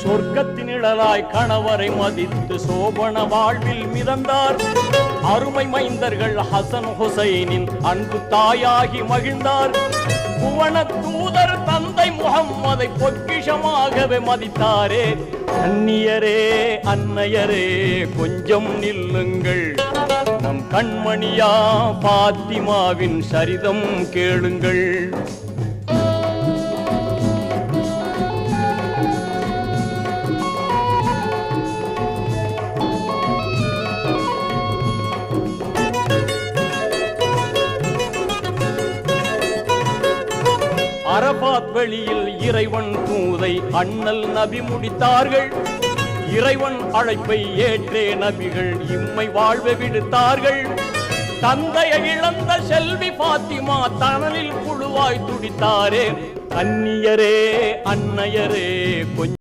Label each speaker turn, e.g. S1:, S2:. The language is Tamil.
S1: சொர்க்கத்தினிழலாய் கணவரை மதித்து சோபன வாழ்வில் மிதந்தார். அருமை மைந்தர்கள் ஹசன் ஹுசைனின் அன்பு தாயாகி மகிழ்ந்தார். புவன தூதர் தந்தை முகம்மதை பொக்கிஷமாகவே மதித்தாரே. அந்நியரே அன்னையரே கொஞ்சம் நில்லுங்கள், நம் கண்மணியா பாத்திமாவின் சரிதம் கேளுங்கள். அரபாத் வெளியில் இறைவன் தூதை அண்ணல் நபி முடித்தார்கள். இறைவன் அழைப்பை ஏற்றே நபிகள் இம்மை வாழ்வை விடுத்தார்கள். தந்தையை இழந்த செல்வி பாத்திமா தணலில் புழுவாய் துடித்தாரே. அந்நியரே அன்னையரே கொஞ்சம்